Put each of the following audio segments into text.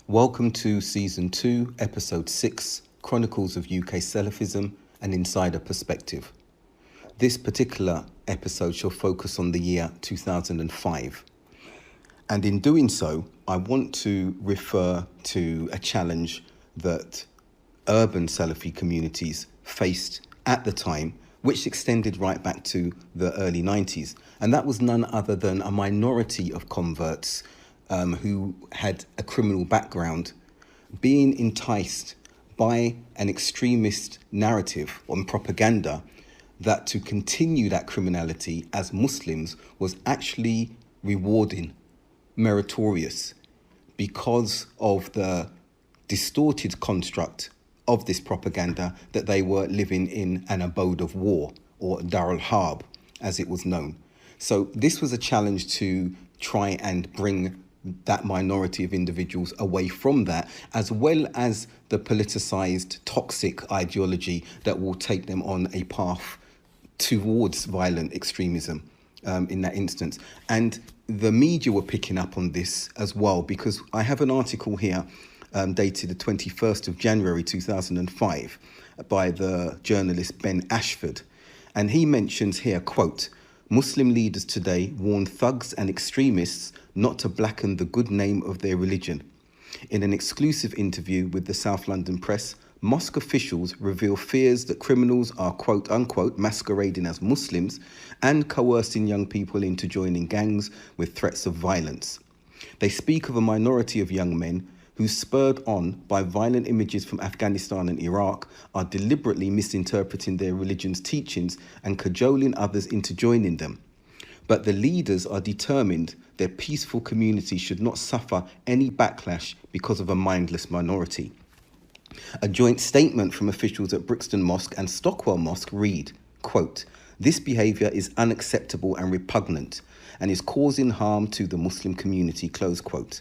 Welcome to Season 2, Episode 6, Chronicles of UK Salafism, an Insider Perspective. This particular episode shall focus on the year 2005. And in doing so, I want to refer to a challenge that urban Salafi communities faced at the time, which extended right back to the early 90s. And that was none other than a minority of converts who had a criminal background being enticed by an extremist narrative and propaganda that to continue that criminality as Muslims was actually rewarding, meritorious, because of the distorted construct of this propaganda that they were living in an abode of war, or Dar al-Harb, as it was known. So this was a challenge to try and bring that minority of individuals away from that, as well as the politicized, toxic ideology that will take them on a path towards violent extremism in that instance. And the media were picking up on this as well, because I have an article here dated the 21st of January 2005 by the journalist Ben Ashford. And he mentions here, quote, "Muslim leaders today warn thugs and extremists not to blacken the good name of their religion." In an exclusive interview with the South London Press, mosque officials reveal fears that criminals are, quote unquote, masquerading as Muslims and coercing young people into joining gangs with threats of violence. They speak of a minority of young men who, spurred on by violent images from Afghanistan and Iraq, are deliberately misinterpreting their religion's teachings and cajoling others into joining them. But the leaders are determined their peaceful community should not suffer any backlash because of a mindless minority. A joint statement from officials at Brixton Mosque and Stockwell Mosque read, quote, "This behaviour is unacceptable and repugnant and is causing harm to the Muslim community," close quote.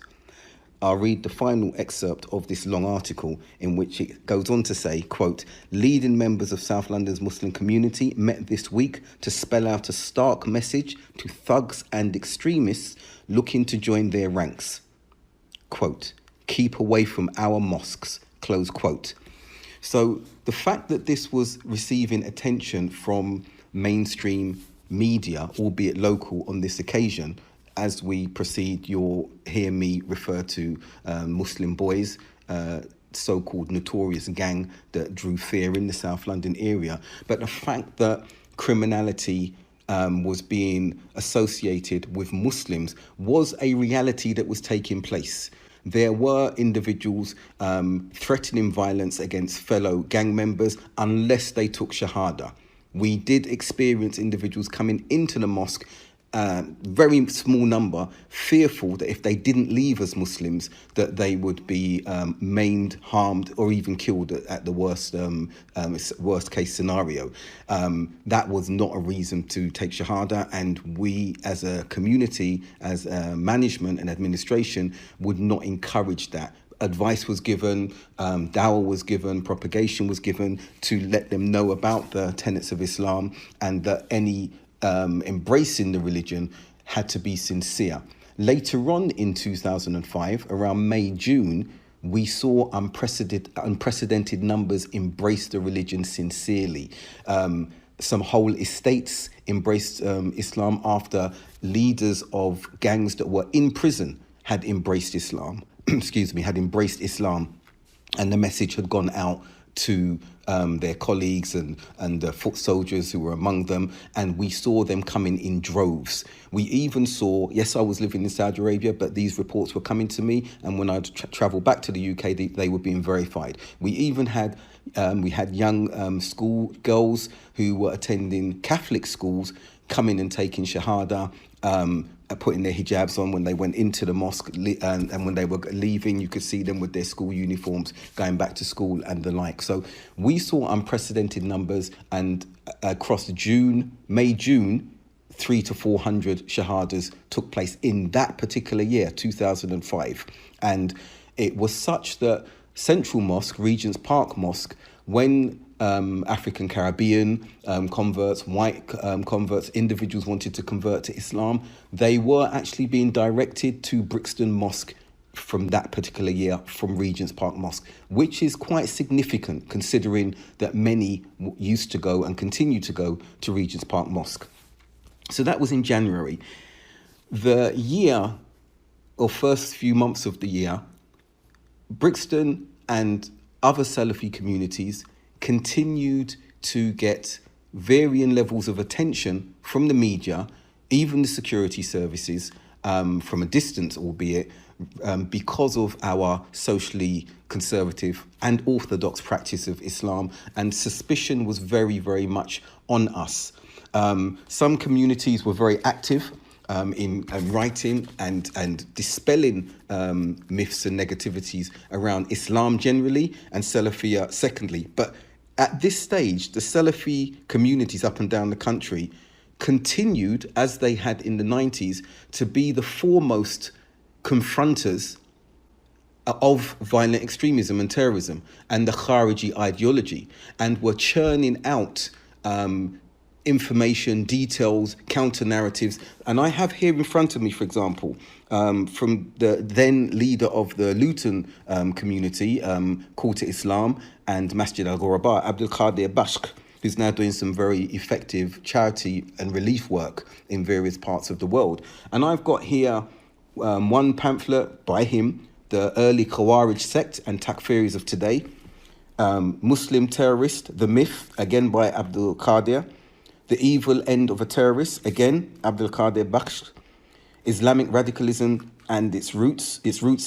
I'll read the final excerpt of this long article, in which it goes on to say, quote, "Leading members of South London's Muslim community met this week to spell out a stark message to thugs and extremists looking to join their ranks. Quote, keep away from our mosques," close quote. So the fact that this was receiving attention from mainstream media, albeit local on this occasion, as we proceed, you'll hear me refer to Muslim boys, so-called notorious gang that drew fear in the South London area. But the fact that criminality was being associated with Muslims was a reality that was taking place. There were individuals threatening violence against fellow gang members unless they took Shahada. We did experience individuals coming into the mosque, very small number, fearful that if they didn't leave as Muslims, that they would be maimed, harmed, or even killed at the worst case scenario. That was not a reason to take Shahada, and we as a community, as management and administration, would not encourage that. Advice was given, dawah was given, propagation was given to let them know about the tenets of Islam, and that any embracing the religion had to be sincere. Later on in 2005, around May, June, we saw unprecedented numbers embrace the religion sincerely. Some whole estates embraced Islam after leaders of gangs that were in prison had embraced Islam. had embraced Islam, and the message had gone out to their colleagues and the foot soldiers who were among them, and we saw them coming in droves. We even saw, yes, I was living in Saudi Arabia, but these reports were coming to me, and when I'd travel back to the UK, they were being verified. We even had young school girls who were attending Catholic schools coming and taking Shahada, putting their hijabs on when they went into the mosque, and when they were leaving, you could see them with their school uniforms going back to school and the like. So we saw unprecedented numbers, and across May, June, 300 to 400 shahadas took place in that particular year, 2005. And it was such that Central Mosque, Regent's Park Mosque, when African Caribbean converts, white converts, individuals wanted to convert to Islam, they were actually being directed to Brixton Mosque from that particular year from Regent's Park Mosque, which is quite significant considering that many used to go and continue to go to Regent's Park Mosque. So that was in January. The year, or first few months of the year, Brixton and other Salafi communities continued to get varying levels of attention from the media, even the security services, from a distance, albeit, because of our socially conservative and orthodox practice of Islam, and suspicion was very, very much on us. Some communities were very active in writing and dispelling myths and negativities around Islam generally and Salafiyya secondly. But at this stage, the Salafi communities up and down the country continued, as they had in the 90s, to be the foremost confronters of violent extremism and terrorism and the Khariji ideology, and were churning out information, details, counter-narratives. And I have here in front of me, for example, from the then leader of the Luton community, Call to Islam and Masjid al-Ghuraba, Abdul Qadir Bashk, who's now doing some very effective charity and relief work in various parts of the world. And I've got here one pamphlet by him, The Early Khawarij Sect and Takfiris of Today, Muslim Terrorist, The Myth, again by Abdul Qadir, The Evil End of a Terrorist, again, Abdul Qadir Bakhsh, Islamic Radicalism and its Roots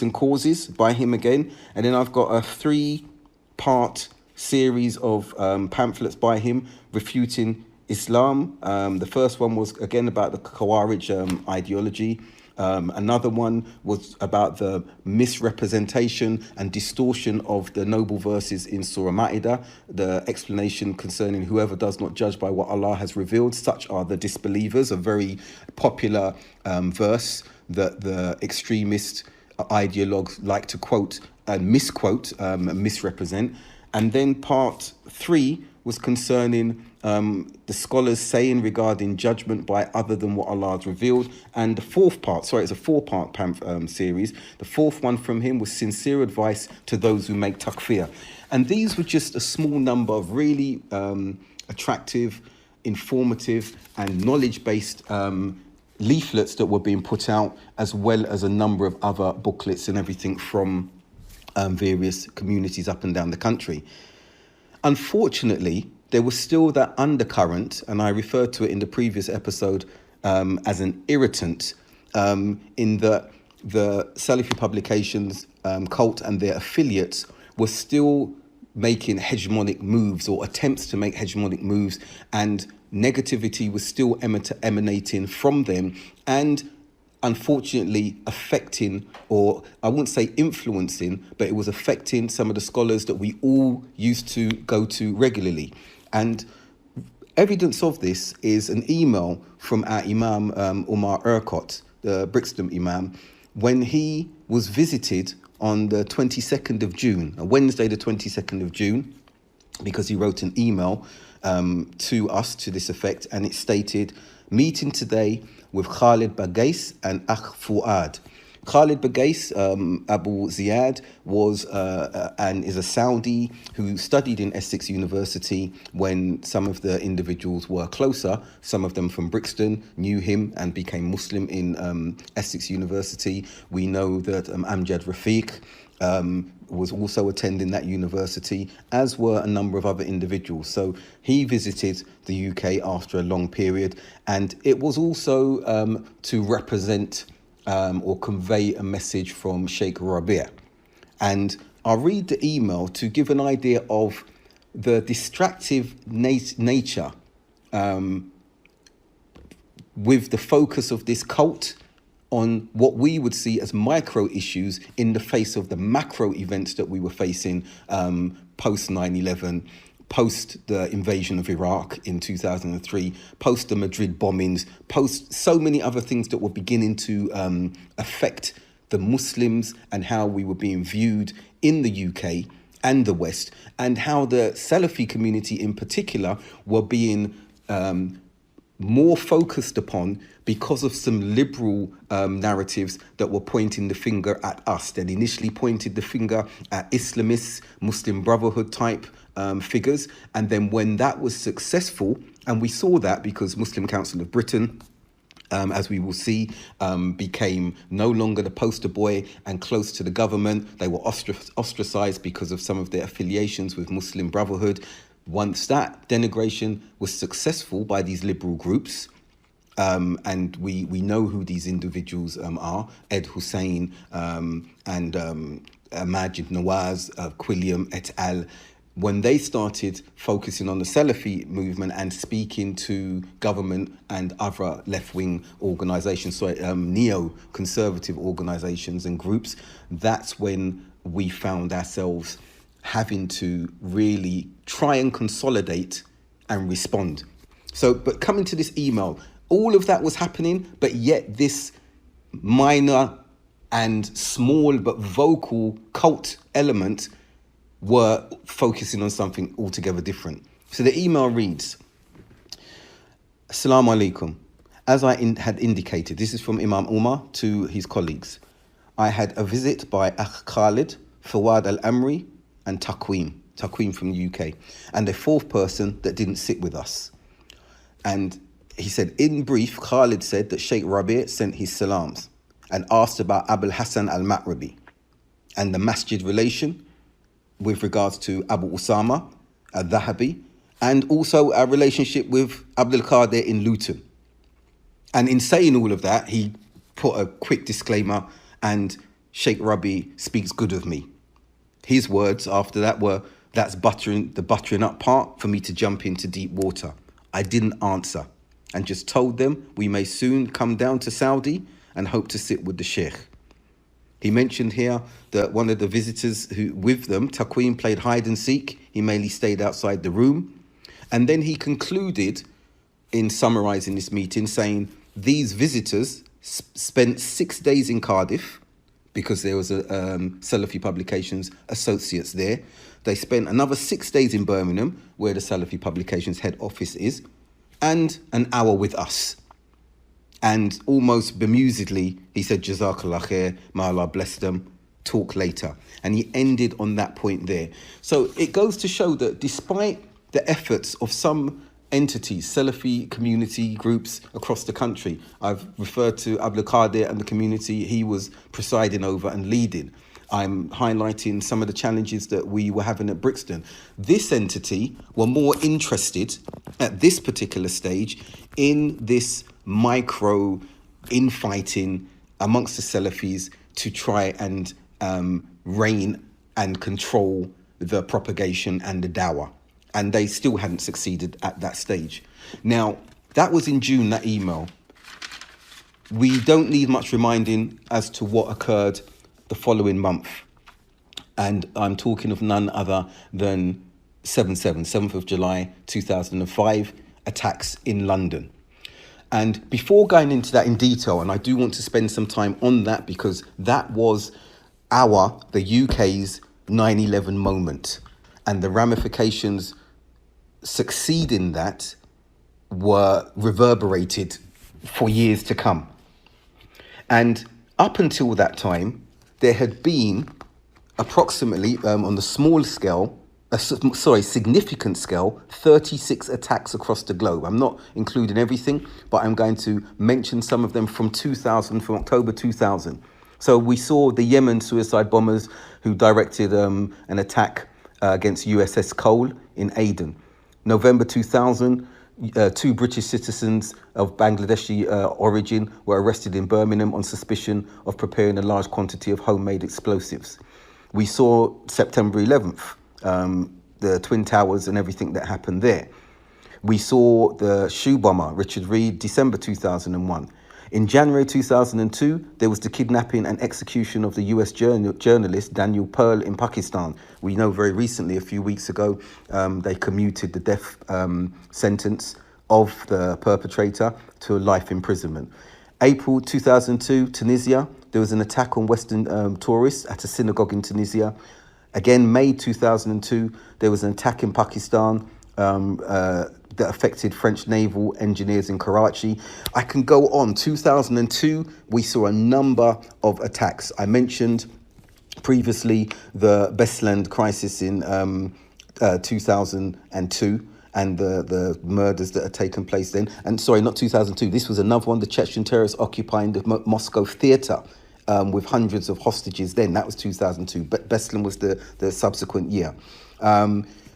and Causes, by him again. And then I've got a 3-part series of pamphlets by him refuting Islam. The first one was, again, about the Khawarij ideology. Another one was about the misrepresentation and distortion of the noble verses in Surah Ma'idah, the explanation concerning whoever does not judge by what Allah has revealed, such are the disbelievers, a very popular verse that the extremist ideologues like to quote and misquote, misrepresent. And then part 3 was concerning the scholars saying regarding judgment by other than what Allah has revealed. And the fourth part, it's a 4-part series. The fourth one from him was sincere advice to those who make takfir. And these were just a small number of really attractive, informative and knowledge-based leaflets that were being put out, as well as a number of other booklets and everything from various communities up and down the country. Unfortunately, there was still that undercurrent, and I referred to it in the previous episode as an irritant, in that the Salafi publications, cult and their affiliates were still making hegemonic moves or attempts to make hegemonic moves, and negativity was still emanating from them, and unfortunately affecting, or I wouldn't say influencing, but it was affecting some of the scholars that we all used to go to regularly. And evidence of this is an email from our Imam Umar Urquhart, the Brixton Imam, when he was visited on the 22nd of June, Wednesday the 22nd of June, because he wrote an email to us to this effect, and it stated, "Meeting today with Khalid Bagais and Akh Fuad." Khalid Bagais, Abu Ziyad, was and is a Saudi who studied in Essex University when some of the individuals were closer. Some of them from Brixton knew him and became Muslim in Essex University. We know that Amjad Rafiq was also attending that university, as were a number of other individuals. So he visited the UK after a long period, and it was also to represent or convey a message from Sheikh Rabi'. And I'll read the email to give an idea of the distractive nature with the focus of this cult on what we would see as micro issues in the face of the macro events that we were facing post 9/11, post the invasion of Iraq in 2003, post the Madrid bombings, post so many other things that were beginning to affect the Muslims and how we were being viewed in the UK and the West, and how the Salafi community in particular were being more focused upon because of some liberal narratives that were pointing the finger at us. They initially pointed the finger at Islamists, Muslim Brotherhood type figures. And then when that was successful, and we saw that because Muslim Council of Britain, as we will see, became no longer the poster boy and close to the government. They were ostracized because of some of their affiliations with Muslim Brotherhood. Once that denigration was successful by these liberal groups, and we know who these individuals are, Ed Hussein and Majid Nawaz, Quilliam et al., when they started focusing on the Salafi movement and speaking to government and other left-wing organizations, neo-conservative organizations and groups, that's when we found ourselves having to really try and consolidate and respond. So, but coming to this email, all of that was happening, but yet this minor and small but vocal cult element were focusing on something altogether different. So the email reads, Assalamu alaikum. As I had indicated, this is from Imam Umar to his colleagues. I had a visit by Akh Khalid, Fawad al-Amri, and Taqweem from the UK, and a fourth person that didn't sit with us. And he said, in brief, Khalid said that Sheikh Rabi' sent his salams and asked about Abul Hassan al-Ma'rabi and the masjid relation with regards to Abu Usama al-Dhahabi, and also our relationship with Abdul Qadir in Luton. And in saying all of that, he put a quick disclaimer, and Sheikh Rabi speaks good of me. His words after that were, that's the buttering up part for me to jump into deep water. I didn't answer and just told them we may soon come down to Saudi and hope to sit with the Sheikh. He mentioned here that one of the visitors who with them, Taqweem, played hide and seek. He mainly stayed outside the room. And then he concluded in summarizing this meeting saying these visitors spent 6 days in Cardiff because there was a Salafi Publications associates there. They spent another 6 days in Birmingham, where the Salafi Publications head office is, and an hour with us. And almost bemusedly, he said, Jazakallah khair, may Allah bless them, talk later. And he ended on that point there. So it goes to show that despite the efforts of some entities, Salafi community groups across the country, I've referred to Abdul Qadir and the community he was presiding over and leading. I'm highlighting some of the challenges that we were having at Brixton. This entity were more interested at this particular stage in this micro infighting amongst the Salafis to try and rein and control the propagation and the dawah. And they still hadn't succeeded at that stage. Now, that was in June, that email. We don't need much reminding as to what occurred the following month. And I'm talking of none other than 7th of July 2005, attacks in London. And before going into that in detail, and I do want to spend some time on that because that was the UK's 9/11 moment. And the ramifications succeeding that were reverberated for years to come. And up until that time, there had been approximately, on the small scale, significant scale, 36 attacks across the globe. I'm not including everything, but I'm going to mention some of them from October 2000. So we saw the Yemen suicide bombers who directed an attack against USS Cole in Aden. November 2000, 2 British citizens of Bangladeshi origin were arrested in Birmingham on suspicion of preparing a large quantity of homemade explosives. We saw September 11th, the Twin Towers and everything that happened there. We saw the shoe bomber, Richard Reed, December 2001. In January 2002, there was the kidnapping and execution of the US journalist Daniel Pearl in Pakistan. We know very recently, a few weeks ago, they commuted the death sentence of the perpetrator to a life imprisonment. April 2002, Tunisia, there was an attack on Western tourists at a synagogue in Tunisia. Again, May 2002, there was an attack in Pakistan that affected French naval engineers in Karachi. I can go on. 2002, we saw a number of attacks. I mentioned previously the Beslan crisis in 2002 and the murders that had taken place then. And sorry, not 2002. This was another one, the Chechen terrorists occupying the Moscow theatre with hundreds of hostages then. That was 2002. But Beslan was the subsequent year.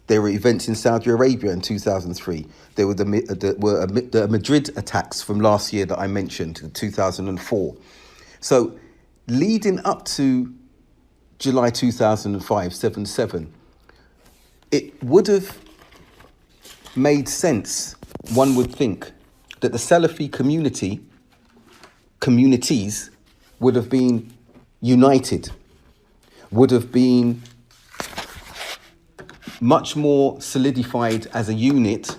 There were events in Saudi Arabia in 2003. There were the Madrid attacks from last year that I mentioned, 2004. So leading up to July 2005, 7/7, it would have made sense, one would think, that the Salafi communities would have been united, would have been much more solidified as a unit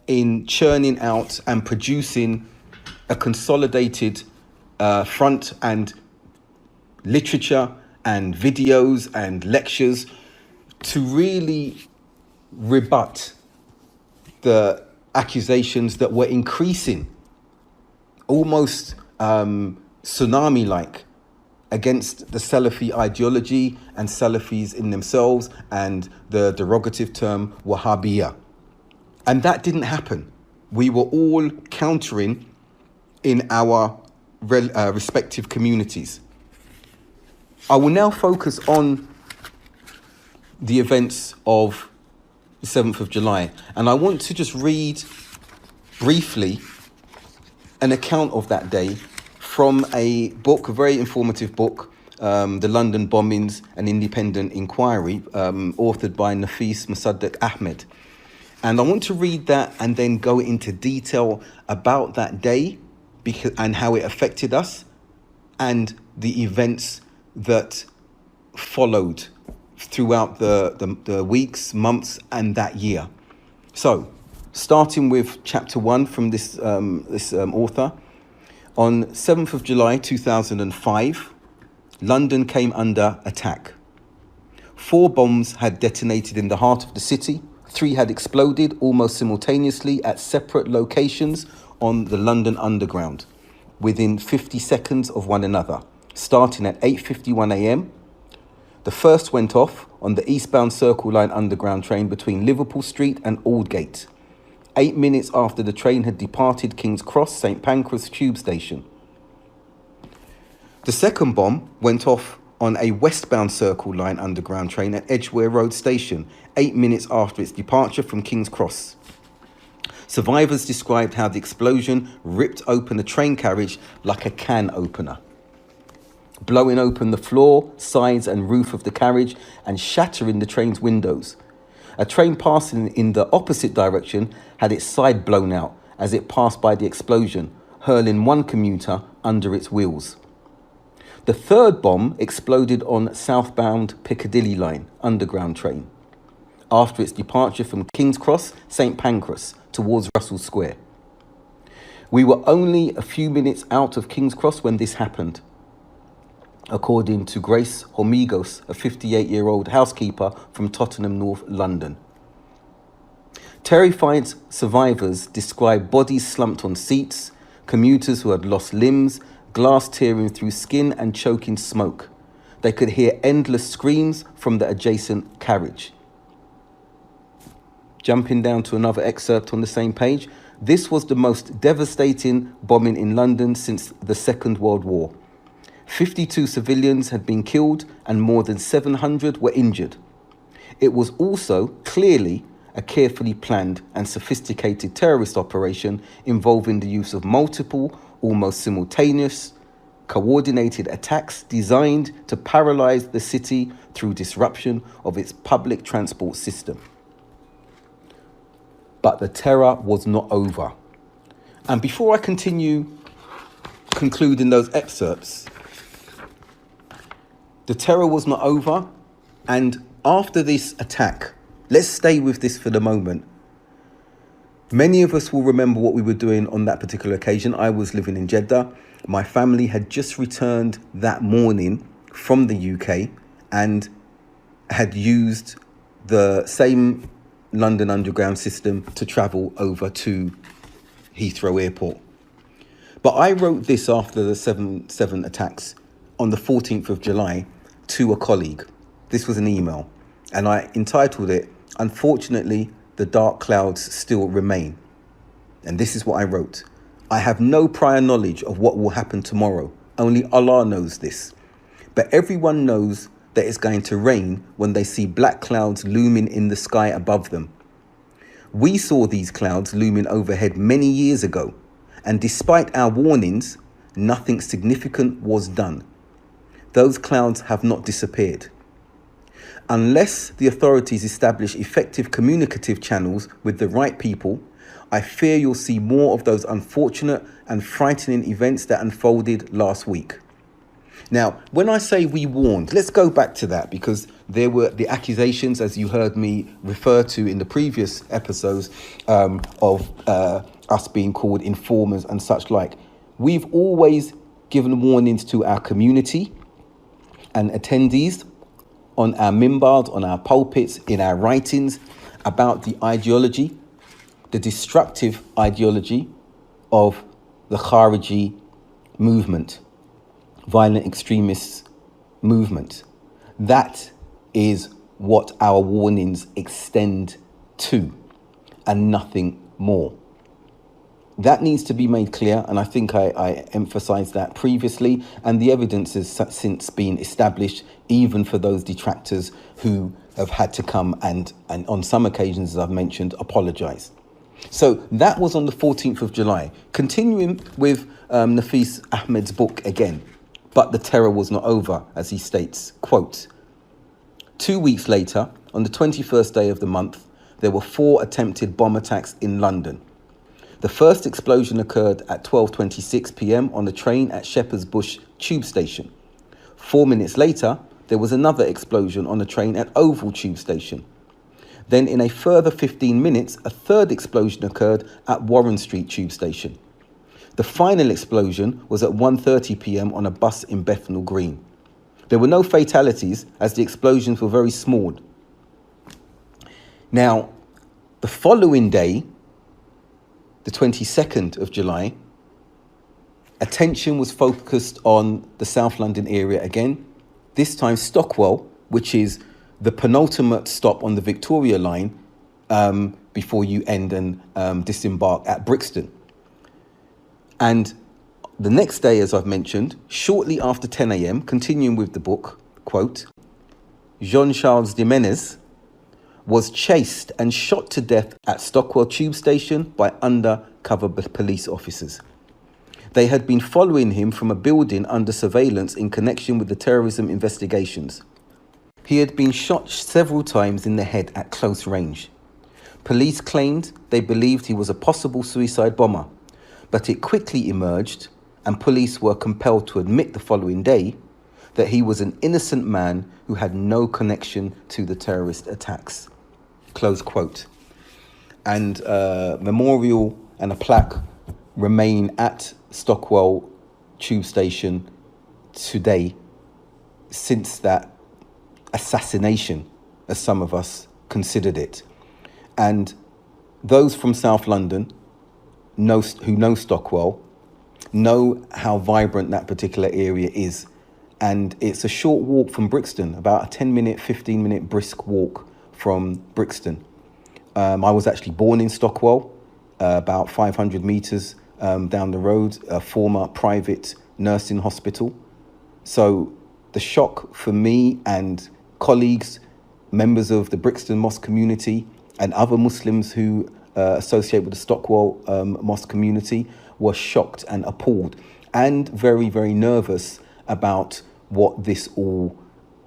in churning out and producing a consolidated front and literature and videos and lectures to really rebut the accusations that were increasing, almost tsunami-like, against the Salafi ideology and Salafis in themselves and the derogative term Wahhabiyya. And that didn't happen. We were all countering in our respective communities. I will now focus on the events of the 7th of July. And I want to just read briefly an account of that day from a book, a very informative book, The London Bombings, an Independent Inquiry, authored by Nafis Mossadegh Ahmed. And I want to read that and then go into detail about that day and how it affected us and the events that followed throughout the weeks, months, and that year. So, starting with chapter 1 from this author. On 7th of July 2005, London came under attack. 4 bombs had detonated in the heart of the city. 3 had exploded almost simultaneously at separate locations on the London Underground, within 50 seconds of one another, starting at 8:51 a.m. The first went off on the eastbound Circle Line Underground train between Liverpool Street and Aldgate, 8 minutes after the train had departed King's Cross St Pancras tube station. The second bomb went off on a westbound Circle Line Underground train at Edgware Road Station, 8 minutes after its departure from King's Cross. Survivors described how the explosion ripped open a train carriage like a can opener, blowing open the floor, sides and roof of the carriage and shattering the train's windows. A train passing in the opposite direction had its side blown out as it passed by the explosion, hurling one commuter under its wheels. The third bomb exploded on southbound Piccadilly Line Underground train after its departure from King's Cross, St Pancras, towards Russell Square. We were only a few minutes out of King's Cross when this happened, according to Grace Hormigos, a 58-year-old housekeeper from Tottenham North London. Terrified survivors described bodies slumped on seats, commuters who had lost limbs, glass tearing through skin and choking smoke. They could hear endless screams from the adjacent carriage. Jumping down to another excerpt on the same page, this was the most devastating bombing in London since the Second World War. 52 civilians had been killed and more than 700 were injured. It was also clearly a carefully planned and sophisticated terrorist operation involving the use of multiple, almost simultaneous, coordinated attacks designed to paralyze the city through disruption of its public transport system. But the terror was not over. And before I continue concluding those excerpts, the terror was not over, and after this attack, let's stay with this for the moment. Many of us will remember what we were doing on that particular occasion. I was living in Jeddah. My family had just returned that morning from the UK and had used the same London Underground system to travel over to Heathrow Airport. But I wrote this after the 7/7 attacks on the 14th of July to a colleague. This was an email, and I entitled it, "Unfortunately, the dark clouds still remain." And this is what I wrote. "I have no prior knowledge of what will happen tomorrow. Only Allah knows this. But everyone knows that it's going to rain when they see black clouds looming in the sky above them. We saw these clouds looming overhead many years ago, and despite our warnings, nothing significant was done. Those clouds have not disappeared. Unless the authorities establish effective communicative channels with the right people, I fear you'll see more of those unfortunate and frightening events that unfolded last week." Now, when I say we warned, let's go back to that, because there were the accusations, as you heard me refer to in the previous episodes, of us being called informers and such like. We've always given warnings to our community and attendees on our mimbars, on our pulpits, in our writings about the ideology, the destructive ideology of the Khariji movement, violent extremist movement. That is what our warnings extend to, and nothing more. That needs to be made clear, and I think I emphasized that previously, and the evidence has since been established, even for those detractors who have had to come and on some occasions, as I've mentioned, apologize. So that was on the 14th of July. Continuing with Nafis Ahmed's book again. But the terror was not over, as he states, quote, "2 weeks later, on the 21st day of the month, there were 4 attempted bomb attacks in London. The first explosion occurred at 12:26 p.m. on a train at Shepherd's Bush tube station. 4 minutes later, there was another explosion on a train at Oval tube station. Then in a further 15 minutes, a third explosion occurred at Warren Street tube station. The final explosion was at 1:30 p.m. on a bus in Bethnal Green. There were no fatalities, as the explosions were very small." Now, the following day, the 22nd of July, attention was focused on the South London area again. This time Stockwell, which is the penultimate stop on the Victoria line before you end and disembark at Brixton. And the next day, as I've mentioned, shortly after 10 a.m., continuing with the book, quote, "Charles de Menezes was chased and shot to death at Stockwell tube station by undercover police officers. They had been following him from a building under surveillance in connection with the terrorism investigations. He had been shot several times in the head at close range. Police claimed they believed he was a possible suicide bomber, but it quickly emerged, and police were compelled to admit the following day, that he was an innocent man who had no connection to the terrorist attacks." Close quote. And memorial and a plaque remain at Stockwell tube station today since that assassination, as some of us considered it. And those from South London who know Stockwell know how vibrant that particular area is. And it's a short walk from Brixton, about a 10-minute, 15-minute brisk walk from Brixton. I was actually born in Stockwell, about 500 meters down the road, a former private nursing hospital. So the shock for me and colleagues, members of the Brixton Mosque community and other Muslims who associate with the Stockwell Mosque community, were shocked and appalled and very, very nervous about what this all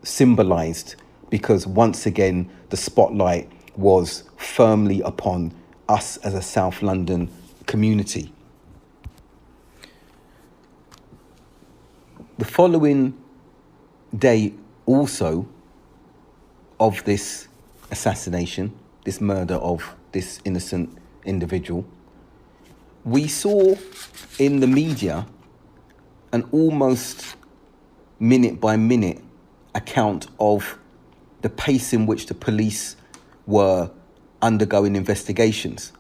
symbolized, because once again, the spotlight was firmly upon us as a South London community. The following day also of this assassination, this murder of this innocent individual, we saw in the media an almost minute by minute account of the pace in which the police were undergoing investigations.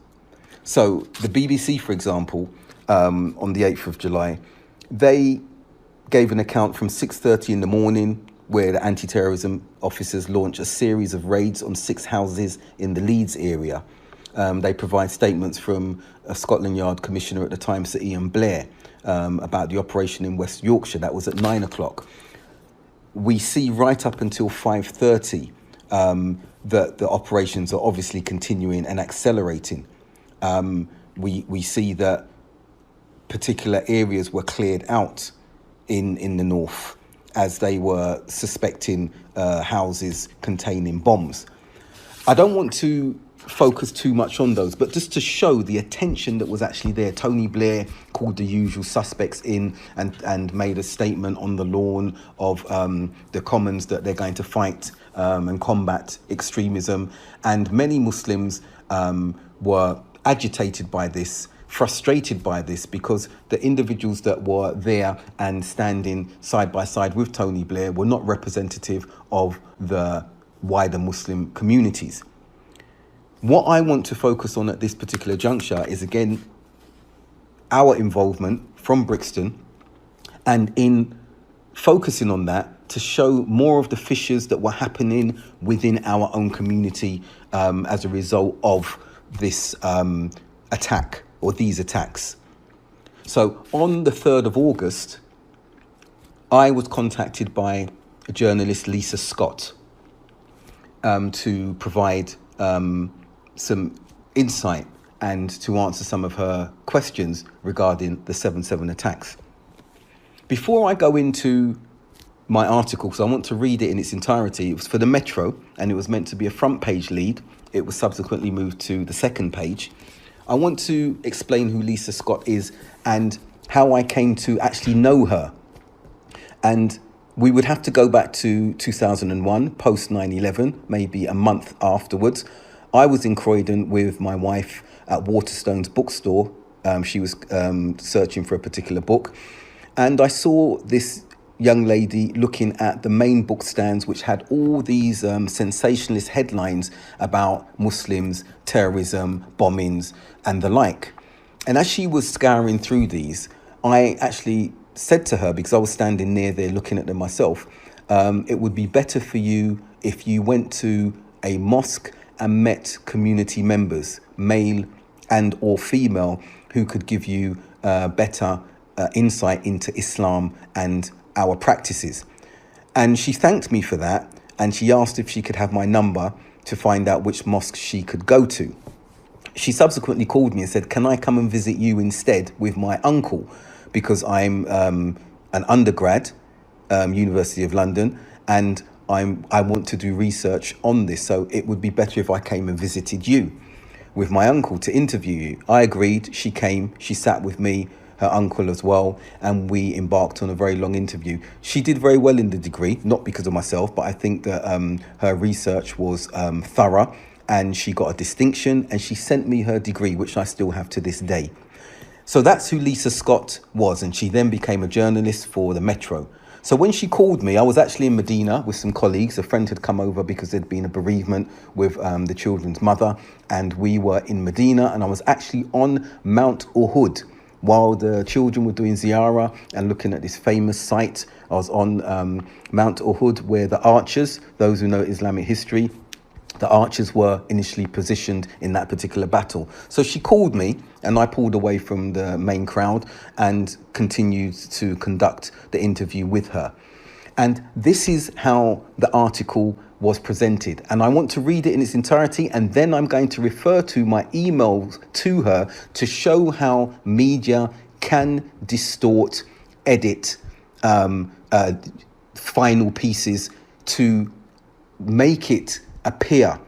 So the BBC, for example, on the 8th of July, they gave an account from 6:30 in the morning where the anti-terrorism officers launched a series of raids on 6 houses in the Leeds area. They provide statements from a Scotland Yard commissioner at the time, Sir Ian Blair, about the operation in West Yorkshire. That was at 9 o'clock. We see right up until 5:30 that the operations are obviously continuing and accelerating. We see that particular areas were cleared out in the north as they were suspecting houses containing bombs. I don't want to focus too much on those, but just to show the attention that was actually there. Tony Blair called the usual suspects in and made a statement on the lawn of the Commons that they're going to fight and combat extremism. And many Muslims were agitated by this, frustrated by this, because the individuals that were there and standing side by side with Tony Blair were not representative of the wider Muslim communities. What I want to focus on at this particular juncture is, again, our involvement from Brixton, and in focusing on that, to show more of the fissures that were happening within our own community as a result of this attack, or these attacks. So on the 3rd of August, I was contacted by journalist Lisa Scott to provide some insight and to answer some of her questions regarding the 7/7 attacks. Before I go into my article, because I want to read it in its entirety, it was for the Metro and it was meant to be a front page lead. It was subsequently moved to the second page. I want to explain who Lisa Scott is and how I came to actually know her. And we would have to go back to 2001, post 9/11, maybe a month afterwards. I was in Croydon with my wife at Waterstone's bookstore. She was searching for a particular book. And I saw this young lady looking at the main book stands, which had all these sensationalist headlines about Muslims, terrorism, bombings, and the like. And as she was scouring through these, I actually said to her, because I was standing near there looking at them myself, it would be better for you if you went to a mosque and met community members, male and or female, who could give you better insight into Islam and our practices. And she thanked me for that, and she asked if she could have my number to find out which mosque she could go to. She subsequently called me and said, can I come and visit you instead with my uncle? Because I'm an undergrad, University of London, and I want to do research on this, so it would be better if I came and visited you with my uncle to interview you. I agreed. She came, she sat with me, her uncle as well, and we embarked on a very long interview. She did very well in the degree, not because of myself, but I think that her research was thorough, and she got a distinction, and she sent me her degree, which I still have to this day. So that's who Lisa Scott was, and she then became a journalist for the Metro. So when she called me, I was actually in Medina with some colleagues. A friend had come over because there'd been a bereavement with the children's mother, and we were in Medina, and I was actually on Mount Uhud while the children were doing ziyarah and looking at this famous site. I was on Mount Uhud, where the archers, those who know Islamic history, the archers were initially positioned in that particular battle. So she called me, and I pulled away from the main crowd and continued to conduct the interview with her. And this is how the article was presented. And I want to read it in its entirety, and then I'm going to refer to my emails to her to show how media can distort, edit final pieces to make it appear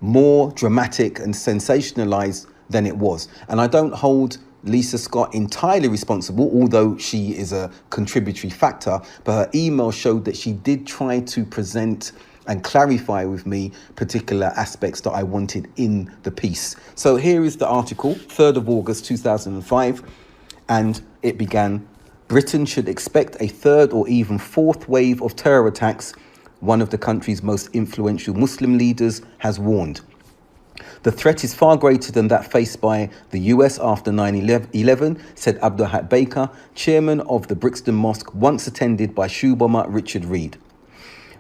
more dramatic and sensationalized than it was. And I don't hold Lisa Scott entirely responsible, although she is a contributory factor, but her email showed that she did try to present and clarify with me particular aspects that I wanted in the piece. So here is the article, 3rd of August 2005, and it began, Britain should expect a third or even fourth wave of terror attacks. One of the country's most influential Muslim leaders has warned. The threat is far greater than that faced by the US after 9/11, said Abdulhak Baker, chairman of the Brixton Mosque, once attended by shoe bomber Richard Reed.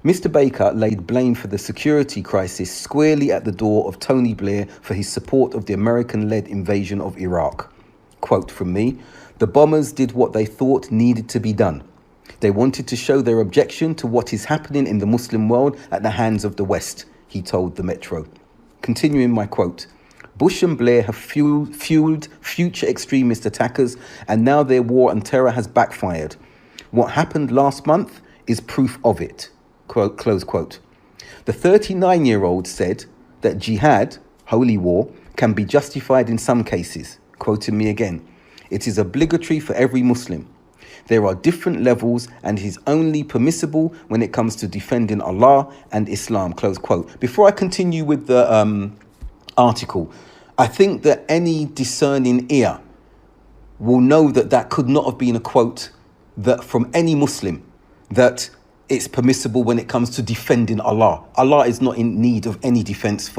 Mr. Baker laid blame for the security crisis squarely at the door of Tony Blair for his support of the American-led invasion of Iraq. Quote from me, "The bombers did what they thought needed to be done. They wanted to show their objection to what is happening in the Muslim world at the hands of the West," he told the Metro. Continuing my quote, "Bush and Blair have fueled future extremist attackers, and now their war on terror has backfired. What happened last month is proof of it." Quote, close quote. The 39-year-old said that jihad, holy war, can be justified in some cases. Quoting me again, "It is obligatory for every Muslim. There are different levels and it is only permissible when it comes to defending Allah and Islam." Close quote. Before I continue with the article, I think that any discerning ear will know that that could not have been a quote that from any Muslim, that it's permissible when it comes to defending Allah. Allah is not in need of any defense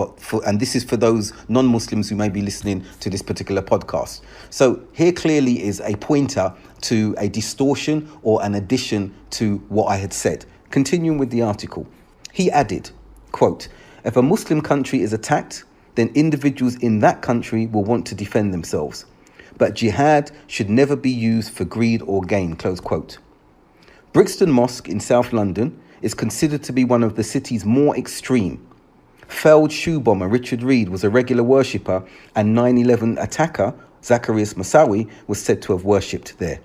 and this is for those non-Muslims who may be listening to this particular podcast. So here clearly is a pointer to a distortion or an addition to what I had said. Continuing with the article, he added, quote, "If a Muslim country is attacked, then individuals in that country will want to defend themselves. But jihad should never be used for greed or gain," close quote. Brixton Mosque in South London is considered to be one of the city's more extreme. Felled shoe bomber Richard Reed was a regular worshipper, and 9/11 attacker Zacarias Moussaoui was said to have worshipped there.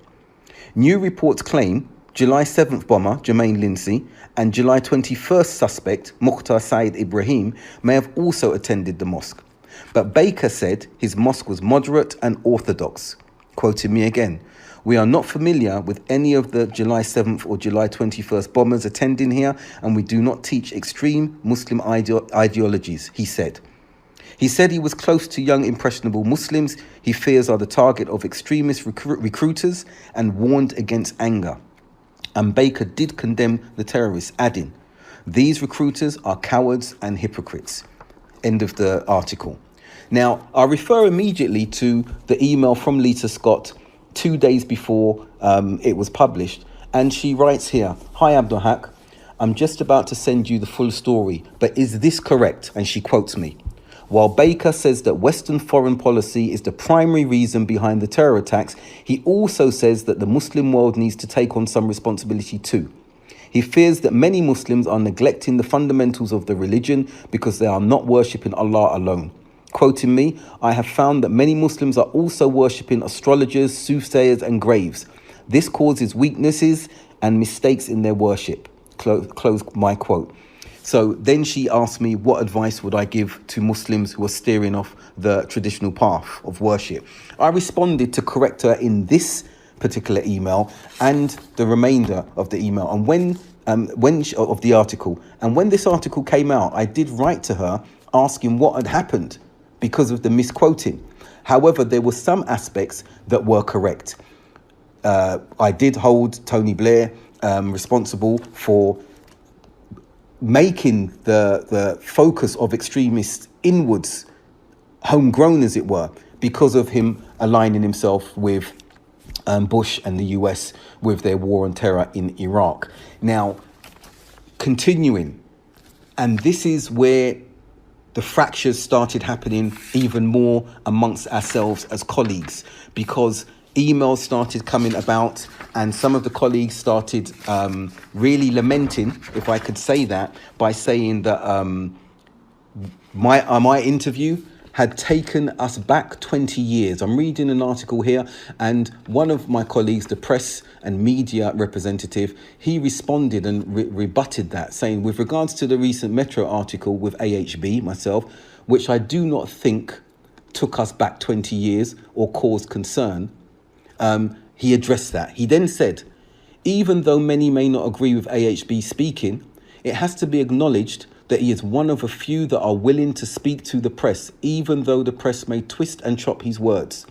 New reports claim July 7th bomber Jermaine Lindsay and July 21st suspect Mukhtar Said Ibrahim may have also attended the mosque. But Baker said his mosque was moderate and orthodox. Quoting me again, "We are not familiar with any of the July 7th or July 21st bombers attending here, and we do not teach extreme Muslim ideologies," he said. He said he was close to young impressionable Muslims he fears are the target of extremist recruiters and warned against anger. And Baker did condemn the terrorists, adding, "These recruiters are cowards and hypocrites." End of the article. Now, I refer immediately to the email from Lisa Scott 2 days before it was published, and she writes here, "Hi Abdulhak, I'm just about to send you the full story, but is this correct?" And she quotes me, "While Baker says that Western foreign policy is the primary reason behind the terror attacks, he also says that the Muslim world needs to take on some responsibility too. He fears that many Muslims are neglecting the fundamentals of the religion because they are not worshipping Allah alone. Quoting me, "I have found that many Muslims are also worshipping astrologers, soothsayers and graves. This causes weaknesses and mistakes in their worship." Close my quote. So then she asked me what advice would I give to Muslims who are steering off the traditional path of worship. I responded to correct her in this particular email and the remainder of the email and of the article. And when this article came out, I did write to her asking what had happened because of the misquoting. However, there were some aspects that were correct. I did hold Tony Blair responsible for making the focus of extremists inwards, homegrown as it were, because of him aligning himself with Bush and the US with their war on terror in Iraq. Now, continuing, and this is where the fractures started happening even more amongst ourselves as colleagues, because emails started coming about and some of the colleagues started really lamenting, if I could say that, by saying that my interview had taken us back 20 years. I'm reading an article here, and one of my colleagues, the press and media representative, he responded and rebutted that, saying, with regards to the recent Metro article with AHB, myself, which I do not think took us back 20 years or caused concern, he addressed that. He then said, even though many may not agree with AHB speaking, it has to be acknowledged that he is one of a few that are willing to speak to the press, even though the press may twist and chop his words.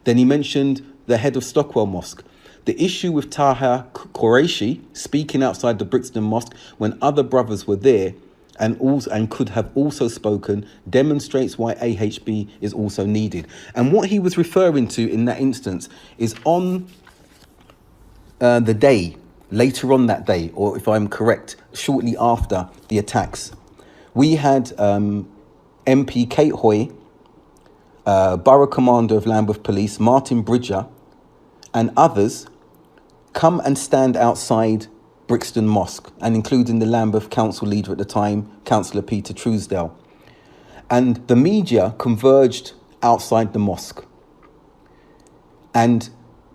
Then he mentioned the head of Stockwell Mosque. The issue with Taha Qureshi speaking outside the Brixton Mosque when other brothers were there and could have also spoken demonstrates why AHB is also needed. And what he was referring to in that instance is on the day, later on that day, or if I'm correct, shortly after the attacks, we had MP Kate Hoy, Borough Commander of Lambeth Police, Martin Bridger, and others come and stand outside Brixton Mosque, and including the Lambeth Council leader at the time, Councillor Peter Truesdale. And the media converged outside the mosque. And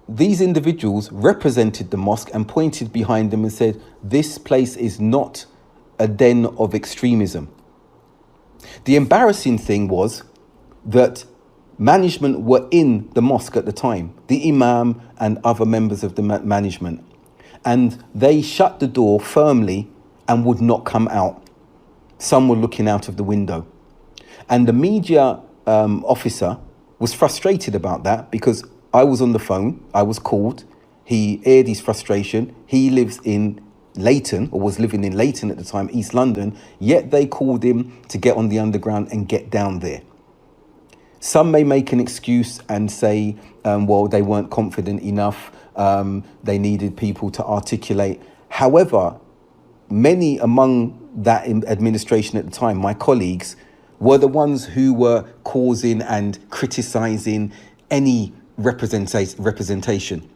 these individuals represented the mosque and pointed behind them and said, this place is not a den of extremism. The embarrassing thing was that management were in the mosque at the time, the imam and other members of the management, and they shut the door firmly and would not come out. Some were looking out of the window. And the media officer was frustrated about that, because I was on the phone, I was called, he aired his frustration. He lives in Leighton, or was living in Leighton at the time, East London, yet they called him to get on the underground and get down there. Some may make an excuse and say, well, they weren't confident enough, they needed people to articulate. However, many among that administration at the time, my colleagues, were the ones who were causing and criticising any representation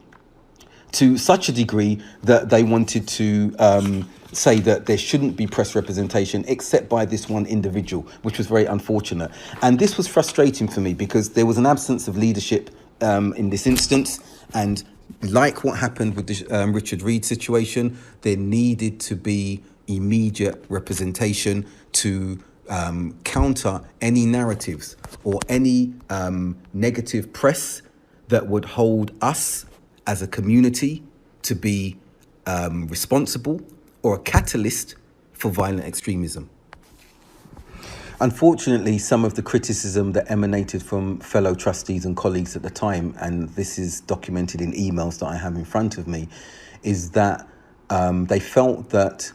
to such a degree that they wanted to say that there shouldn't be press representation except by this one individual, which was very unfortunate. And this was frustrating for me because there was an absence of leadership in this instance. And like what happened with the Richard Reid situation, there needed to be immediate representation to counter any narratives or any negative press that would hold us as a community to be responsible or a catalyst for violent extremism. Unfortunately, some of the criticism that emanated from fellow trustees and colleagues at the time, and this is documented in emails that I have in front of me, is that they felt that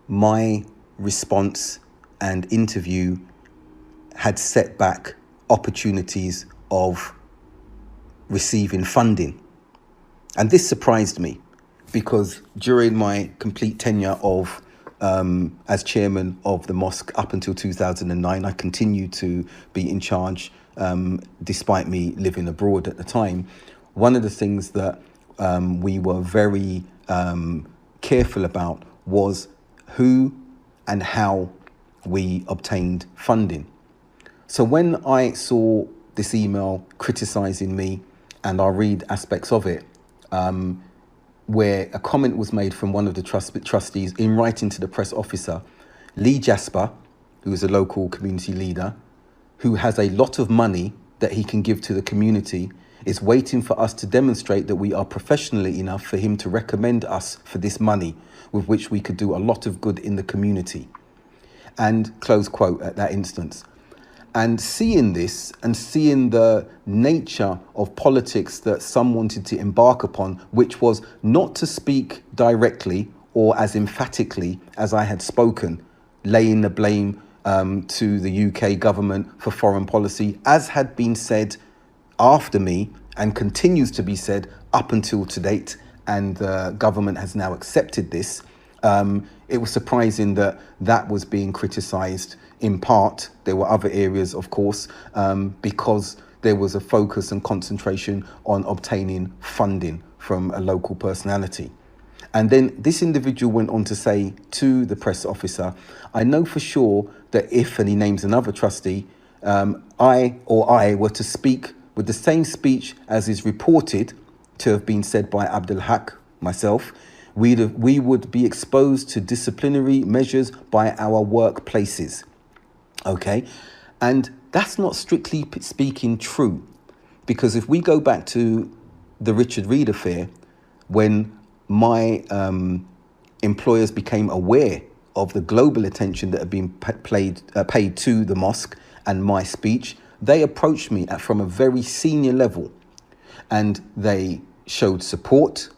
my response and interview had set back opportunities of receiving funding. And this surprised me, because during my complete tenure of as chairman of the mosque up until 2009, I continued to be in charge despite me living abroad at the time. One of the things that we were very careful about was who and how we obtained funding. So when I saw this email criticising me, and I'll read aspects of it, where a comment was made from one of the trustees in writing to the press officer, Lee Jasper, who is a local community leader, who has a lot of money that he can give to the community, is waiting for us to demonstrate that we are professionally enough for him to recommend us for this money, with which we could do a lot of good in the community. And close quote at that instance. And seeing this and seeing the nature of politics that some wanted to embark upon, which was not to speak directly or as emphatically as I had spoken, laying the blame to the UK government for foreign policy, as had been said after me and continues to be said up until to date, and the government has now accepted this. It was surprising that that was being criticised. In part, there were other areas, of course, because there was a focus and concentration on obtaining funding from a local personality. And then this individual went on to say to the press officer, I know for sure that if, and he names another trustee, I were to speak with the same speech as is reported to have been said by Abdul Haq, myself, we would be exposed to disciplinary measures by our workplaces. Okay, and that's not strictly speaking true, because if we go back to the Richard Reid affair, when my employers became aware of the global attention that had been paid to the mosque and my speech, they approached me from a very senior level, and they showed support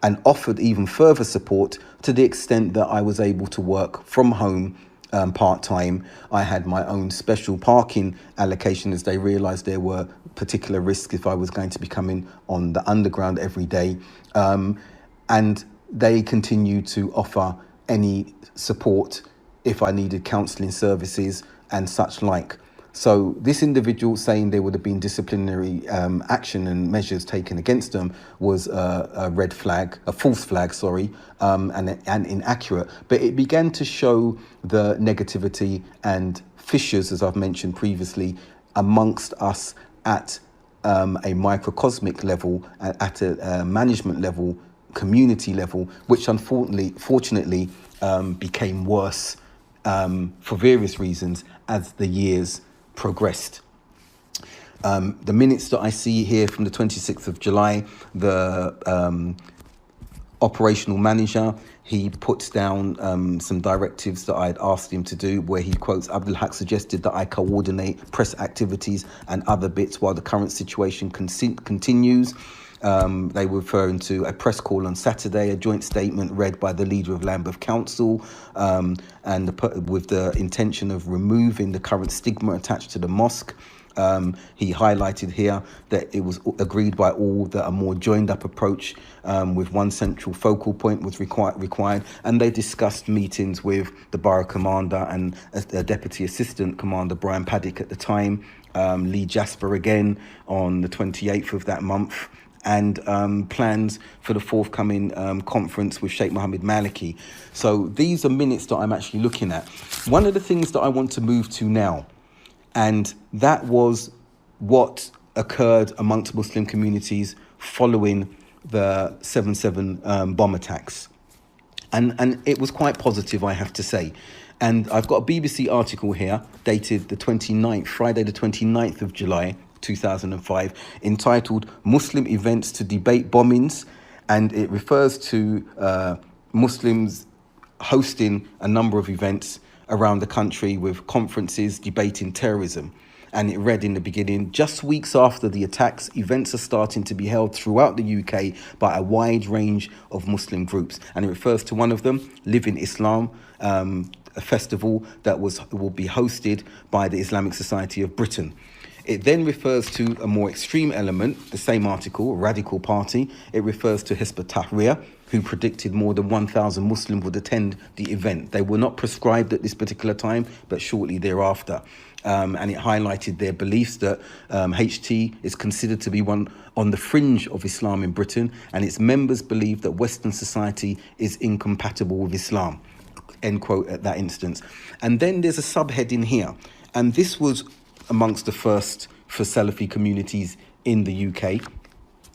and offered even further support to the extent that I was able to work from home part-time. I had my own special parking allocation as they realised there were particular risks if I was going to be coming on the underground every day. And they continued to offer any support if I needed counselling services and such like. So this individual saying there would have been disciplinary action and measures taken against them was a red flag, a false flag, sorry, and inaccurate. But it began to show the negativity and fissures, as I've mentioned previously, amongst us at a microcosmic level, at a management level, community level, which fortunately became worse for various reasons as the years progressed. The minutes that I see here from the 26th of July, the operational manager, he puts down some directives that I'd asked him to do, where he quotes, Abdul Haq suggested that I coordinate press activities and other bits while the current situation continues. They were referring to a press call on Saturday, a joint statement read by the leader of Lambeth Council, and with the intention of removing the current stigma attached to the mosque. He highlighted here that it was agreed by all that a more joined up approach with one central focal point was required, and they discussed meetings with the borough commander and the deputy assistant commander Brian Paddock at the time, Lee Jasper again on the 28th of that month, and plans for the forthcoming conference with Sheikh Mohammed Maliki. So these are minutes that I'm actually looking at. One of the things that I want to move to now, and that was what occurred amongst Muslim communities following the 7/7 bomb attacks. And it was quite positive, I have to say. And I've got a BBC article here dated the 29th, Friday the 29th of July, 2005, entitled Muslim Events to Debate Bombings. And it refers to Muslims hosting a number of events around the country with conferences debating terrorism. And it read in the beginning, just weeks after the attacks, events are starting to be held throughout the UK by a wide range of Muslim groups. And it refers to one of them, Live in Islam, a festival that will be hosted by the Islamic Society of Britain. It then refers to a more extreme element, the same article, a radical party. It refers to Hizb ut-Tahrir, who predicted more than 1,000 Muslims would attend the event. They were not prescribed at this particular time, but shortly thereafter. And it highlighted their beliefs that HT is considered to be one on the fringe of Islam in Britain, and its members believe that Western society is incompatible with Islam, end quote, at that instance. And then there's a subheading here, and this was amongst the first for Salafi communities in the UK,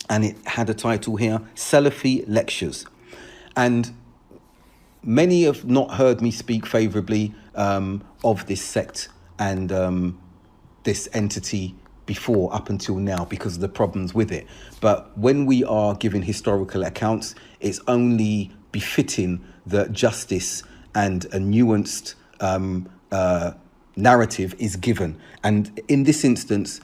and it had a title here, Salafi Lectures. And many have not heard me speak favourably of this sect and this entity before, up until now, because of the problems with it. But when we are giving historical accounts, it's only befitting that justice and a nuanced narrative is given. And in this instance,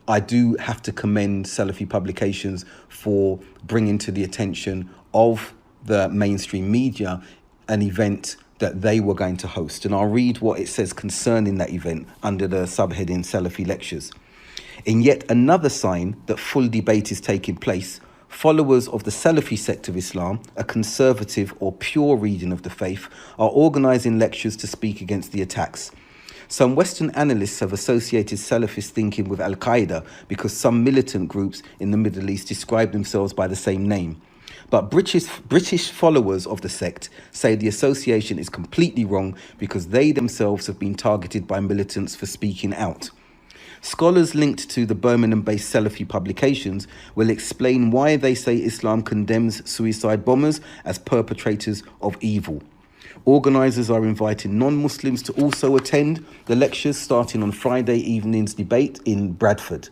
I do have to commend Salafi publications for bringing to the attention of the mainstream media an event that they were going to host. And I'll read what it says concerning that event under the subheading Salafi Lectures. In yet another sign that full debate is taking place, followers of the Salafi sect of Islam, a conservative or pure reading of the faith, are organising lectures to speak against the attacks. Some Western analysts have associated Salafist thinking with Al-Qaeda because some militant groups in the Middle East describe themselves by the same name. But British followers of the sect say the association is completely wrong because they themselves have been targeted by militants for speaking out. Scholars linked to the Birmingham-based Salafi publications will explain why they say Islam condemns suicide bombers as perpetrators of evil. Organisers are inviting non-Muslims to also attend the lectures starting on Friday evening's debate in Bradford.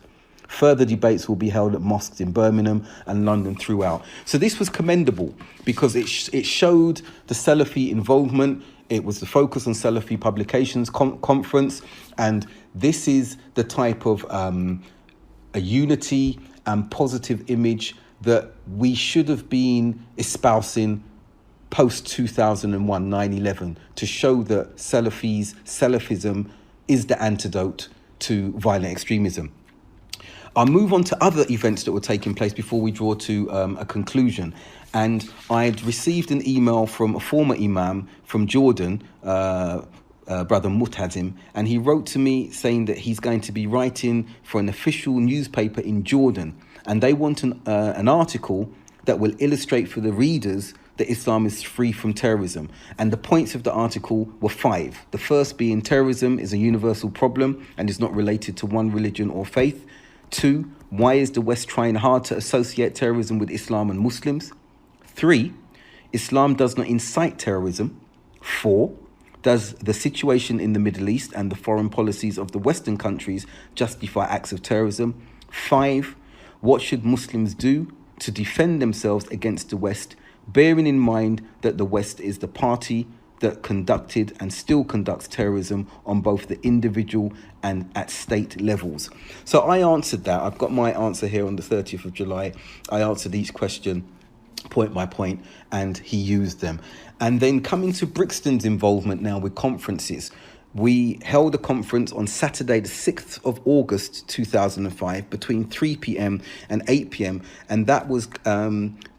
Further debates will be held at mosques in Birmingham and London throughout. So this was commendable because it showed the Salafi involvement. It was the Focus on Salafi Publications conference. And this is the type of a unity and positive image that we should have been espousing post 2001, 9/11, to show that Salafism is the antidote to violent extremism. I'll move on to other events that were taking place before we draw to a conclusion. And I'd received an email from a former imam from Jordan, Brother Mutazim, and he wrote to me saying that he's going to be writing for an official newspaper in Jordan, and they want an article that will illustrate for the readers that Islam is free from terrorism. And the points of the article were 5. The first being terrorism is a universal problem and is not related to one religion or faith. 2, why is the West trying hard to associate terrorism with Islam and Muslims? 3, Islam does not incite terrorism. 4, does the situation in the Middle East and the foreign policies of the Western countries justify acts of terrorism? 5, what should Muslims do to defend themselves against the West, bearing in mind that the West is the party that conducted and still conducts terrorism on both the individual and at state levels? So I answered that. I've got my answer here on the 30th of July. I answered each question point by point, and he used them. And then coming to Brixton's involvement now with conferences, we held a conference on Saturday, the 6th of August 2005, between 3 p.m. and 8 p.m. And that was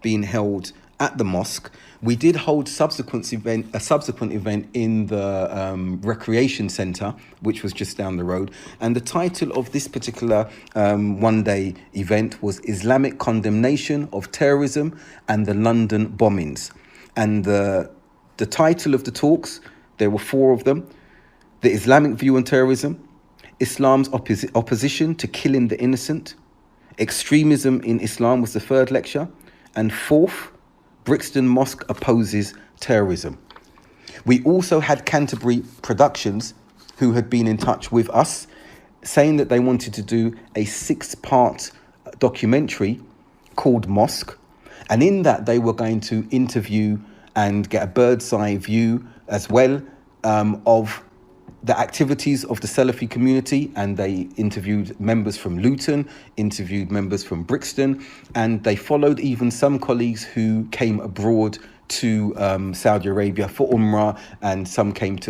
being held at the mosque. We did hold a subsequent event in the recreation centre, which was just down the road. And the title of this particular one-day event was Islamic Condemnation of Terrorism and the London Bombings. And the title of the talks, there were 4 of them: The Islamic View on Terrorism, Islam's Opposition to Killing the Innocent, Extremism in Islam was the 3rd lecture, and 4th, Brixton Mosque Opposes Terrorism. We also had Canterbury Productions, who had been in touch with us, saying that they wanted to do a 6-part documentary called Mosque. And in that, they were going to interview and get a bird's eye view as well of the activities of the Salafi community. And they interviewed members from Luton, interviewed members from Brixton, and they followed even some colleagues who came abroad to Saudi Arabia for Umrah, and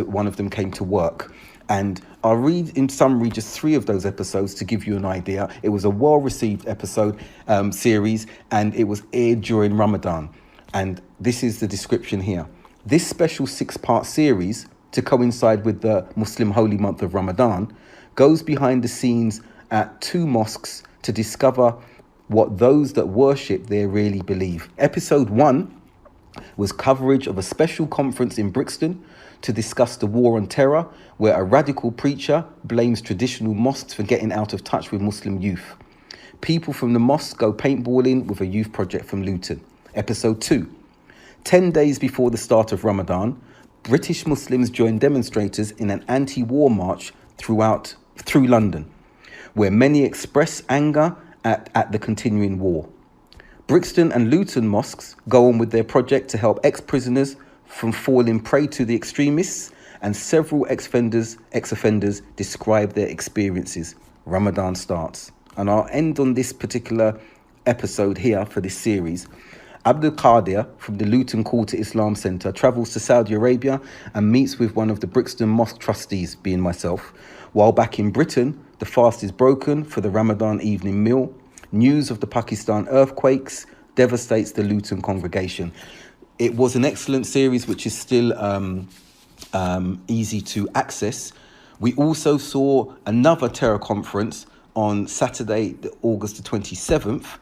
one of them came to work. And I'll read in summary just 3 of those episodes to give you an idea. It was a well-received episode series, and it was aired during Ramadan. And this is the description here. This special 6-part series, to coincide with the Muslim holy month of Ramadan, goes behind the scenes at 2 mosques to discover what those that worship there really believe. Episode 1 was coverage of a special conference in Brixton to discuss the war on terror, where a radical preacher blames traditional mosques for getting out of touch with Muslim youth. People from the mosque go paintballing with a youth project from Luton. Episode 2. 10 days before the start of Ramadan, British Muslims joined demonstrators in an anti-war march through London, where many express anger at the continuing war. Brixton and Luton mosques go on with their project to help ex-prisoners from falling prey to the extremists, and several ex-offenders describe their experiences. Ramadan starts. And I'll end on this particular episode here for this series. Abdul Qadir from the Luton Quarter Islam Centre travels to Saudi Arabia and meets with one of the Brixton Mosque trustees, being myself. While back in Britain, the fast is broken for the Ramadan evening meal. News of the Pakistan earthquakes devastates the Luton congregation. It was an excellent series, which is still easy to access. We also saw another terror conference on Saturday, August the 27th,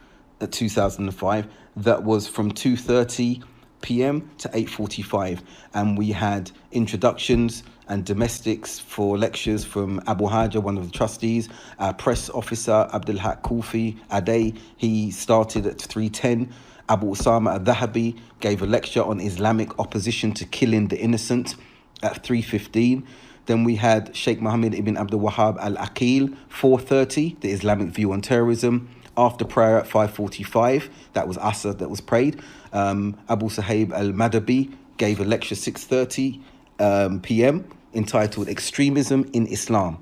2005, that was from 2:30 p.m. to 8:45, and we had introductions and domestics for lectures from Abu Haja, one of the trustees. Our press officer, Abdul Haq Kufi Ade, he started at 3:10. Abu Osama al-Dhahabi gave a lecture on Islamic opposition to killing the innocent at 3:15. Then we had Sheikh Mohammed ibn Abdul Wahhab al-Aqil, 4:30, the Islamic view on terrorism. After prayer at 5:45, that was Asr that was prayed. Abu Sahib al-Madabi gave a lecture 6:30 p.m. entitled Extremism in Islam.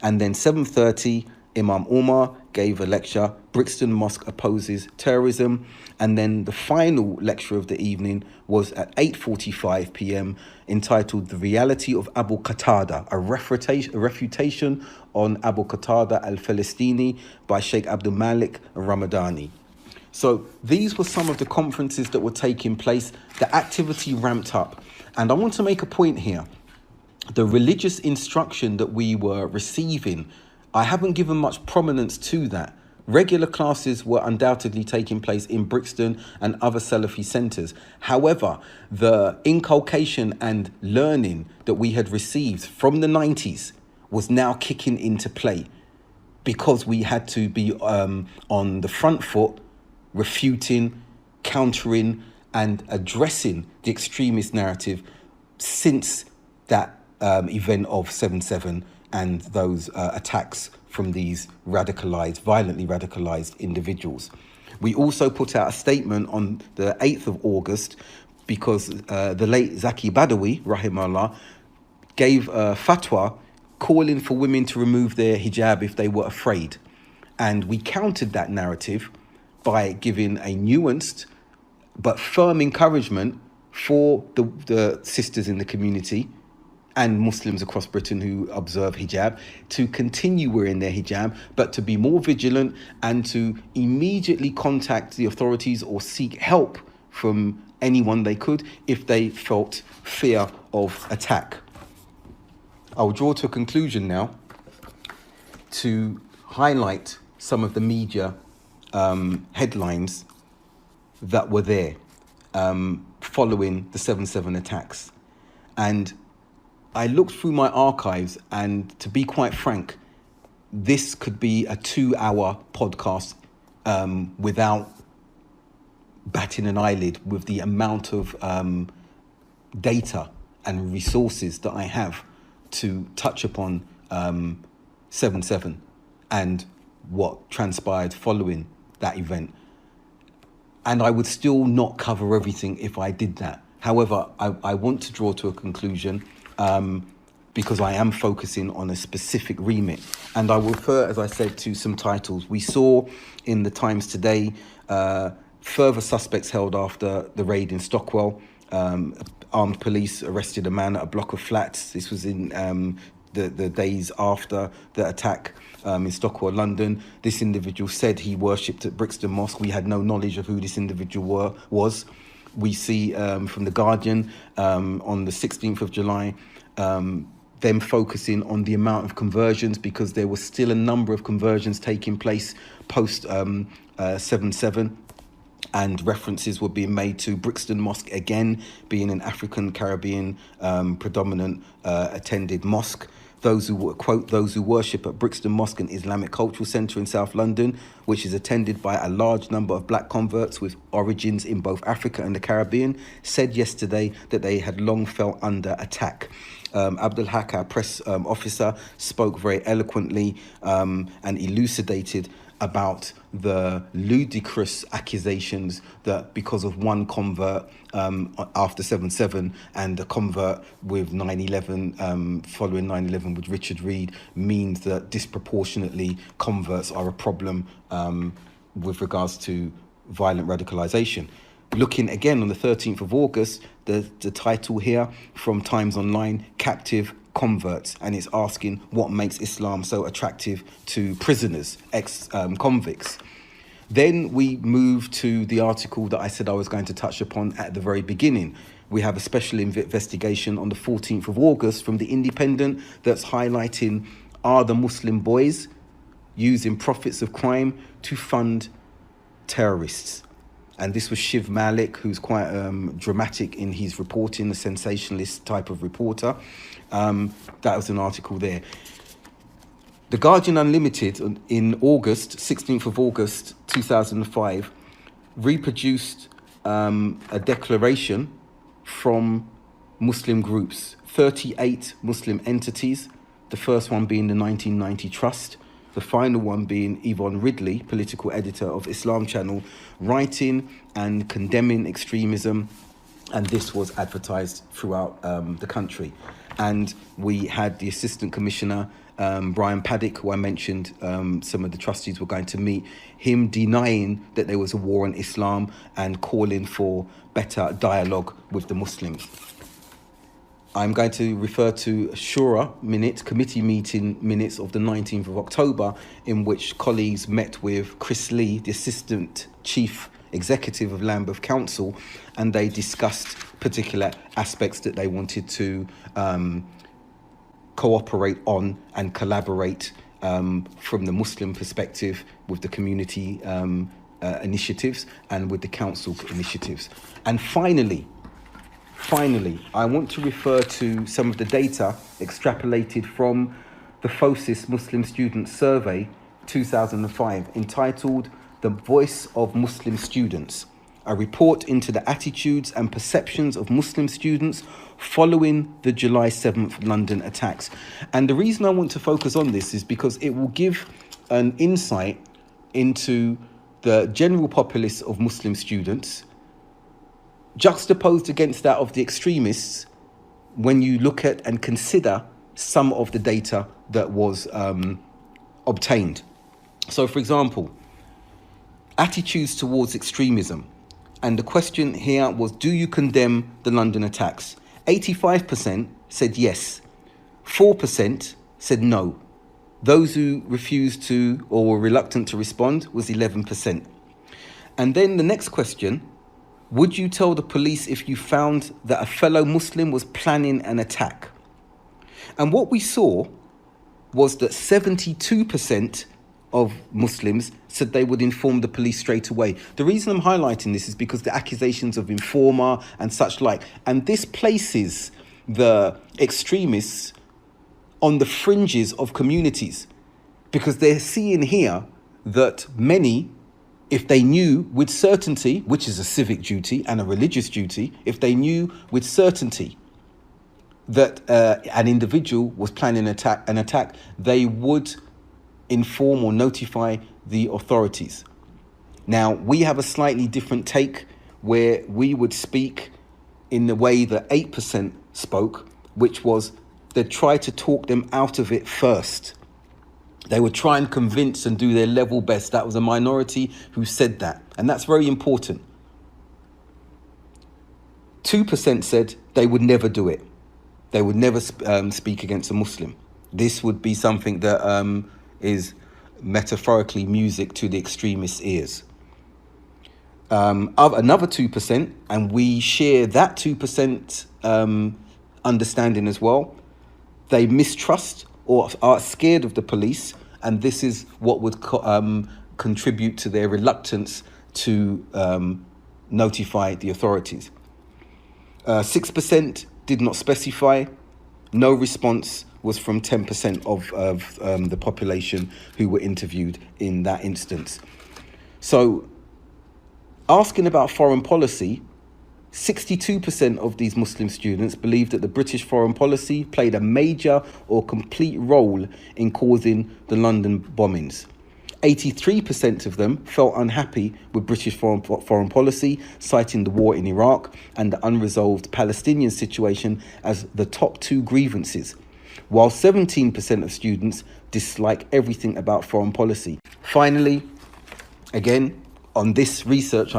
And then 7:30, Imam Umar gave a lecture, Brixton Mosque opposes terrorism, and then the final lecture of the evening was at 8:45 p.m. entitled The Reality of Abu Qatada, a refutation on Abu Qatada al-Falastini by Sheikh Abdul Malik Ramadani. So these were some of the conferences that were taking place. The activity ramped up. And I want to make a point here. The religious instruction that we were receiving, I haven't given much prominence to that. Regular classes were undoubtedly taking place in Brixton and other Salafi centres. However, the inculcation and learning that we had received from the 90s was now kicking into play, because we had to be on the front foot, refuting, countering and addressing the extremist narrative since that event of 7/7 and those attacks from these violently radicalized individuals. We also put out a statement on the 8th of August because the late Zaki Badawi, rahimahullah, gave a fatwa calling for women to remove their hijab if they were afraid. And we countered that narrative by giving a nuanced but firm encouragement for the sisters in the community and Muslims across Britain who observe hijab to continue wearing their hijab, but to be more vigilant and to immediately contact the authorities or seek help from anyone they could if they felt fear of attack. I'll draw to a conclusion now to highlight some of the media headlines that were there following the 7/7 attacks. And I looked through my archives, and to be quite frank, this could be a 2-hour podcast without batting an eyelid with the amount of data and resources that I have to touch upon 7/7 and what transpired following that event. And I would still not cover everything if I did that. However, I want to draw to a conclusion because I am focusing on a specific remit. And I will refer, as I said, to some titles. We saw in the Times today further suspects held after the raid in Stockwell. Armed police arrested a man at a block of flats. This was in the days after the attack in Stockwell, London. This individual said he worshipped at Brixton Mosque. We had no knowledge of who this individual was. We see from The Guardian on the 16th of July, them focusing on the amount of conversions, because there was still a number of conversions taking place post 7/7. And references were being made to Brixton Mosque again being an African Caribbean predominant attended mosque. Those who worship at Brixton Mosque, an Islamic cultural centre in South London, which is attended by a large number of black converts with origins in both Africa and the Caribbean, said yesterday that they had long felt under attack. Abdul Haq, our press officer, spoke very eloquently and elucidated about the ludicrous accusations that because of one convert after 7/7 and a convert with 9/11, following 9/11 with Richard Reed, means that disproportionately converts are a problem with regards to violent radicalization. Looking again on the 13th of August, the title here from Times Online, Captive Converts, and it's asking what makes Islam so attractive to prisoners, ex-convicts. Then we move to the article that I said I was going to touch upon at the very beginning. We have a special investigation on the 14th of August from The Independent that's highlighting, are the Muslim boys using profits of crime to fund terrorists? And this was Shiv Malik, who's quite dramatic in his reporting, a sensationalist type of reporter. That was an article there. The Guardian Unlimited in August, 16th of August 2005, reproduced a declaration from Muslim groups, 38 Muslim entities, the first one being the 1990 Trust, the final one being Yvonne Ridley, political editor of Islam Channel, writing and condemning extremism, and this was advertised throughout the country. And we had the Assistant Commissioner, Brian Paddock, who I mentioned, some of the trustees were going to meet, him denying that there was a war on Islam and calling for better dialogue with the Muslims. I'm going to refer to Shura committee meeting minutes of the 19th of October, in which colleagues met with Chris Lee, the Assistant Chief Executive of Lambeth Council, and they discussed particular aspects that they wanted to cooperate on and collaborate from the Muslim perspective with the community initiatives and with the council initiatives. And finally, I want to refer to some of the data extrapolated from the FOSIS Muslim Student Survey 2005, entitled The Voice of Muslim Students, a report into the attitudes and perceptions of Muslim students following the July 7th London attacks. And the reason I want to focus on this is because it will give an insight into the general populace of Muslim students, juxtaposed against that of the extremists, when you look at and consider some of the data that was obtained. So, for example, attitudes towards extremism. And the question here was, do you condemn the London attacks? 85% said yes. 4% said no. Those who refused to or were reluctant to respond was 11%. And then the next question, would you tell the police if you found that a fellow Muslim was planning an attack? And what we saw was that 72% of Muslims said they would inform the police straight away. The reason I'm highlighting this is because the accusations of informer and such like, and this places the extremists on the fringes of communities, because they're seeing here that many, if they knew with certainty, which is a civic duty and a religious duty, if they knew with certainty that an individual was planning an attack, they would inform or notify the authorities. Now, we have a slightly different take, where we would speak in the way that 8% spoke, which was they'd try to talk them out of it first. They would try and convince and do their level best. That was a minority who said that. And that's very important. 2% said they would never do it. They would never speak against a Muslim. This would be something that metaphorically music to the extremists' ears. Of another 2%, and we share that 2% understanding as well, they mistrust or are scared of the police, and this is what would contribute to their reluctance to notify the authorities. 6% did not specify. No response was from 10% of the population who were interviewed in that instance. So, asking about foreign policy, 62% of these Muslim students believed that the British foreign policy played a major or complete role in causing the London bombings. 83% of them felt unhappy with British foreign policy, citing the war in Iraq and the unresolved Palestinian situation as the top two grievances, while 17% of students dislike everything about foreign policy. Finally, again, on this research,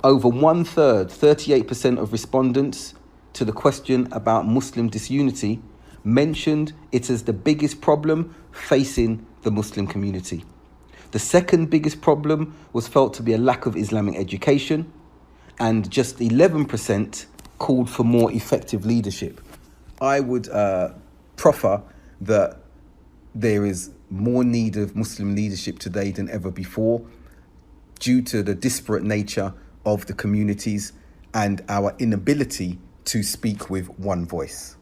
over 1/3, 38% of respondents to the question about Muslim disunity mentioned it as the biggest problem facing the Muslim community. The second biggest problem was felt to be a lack of Islamic education, and just 11% called for more effective leadership. I would proffer that there is more need of Muslim leadership today than ever before, due to the disparate nature of the communities and our inability to speak with one voice.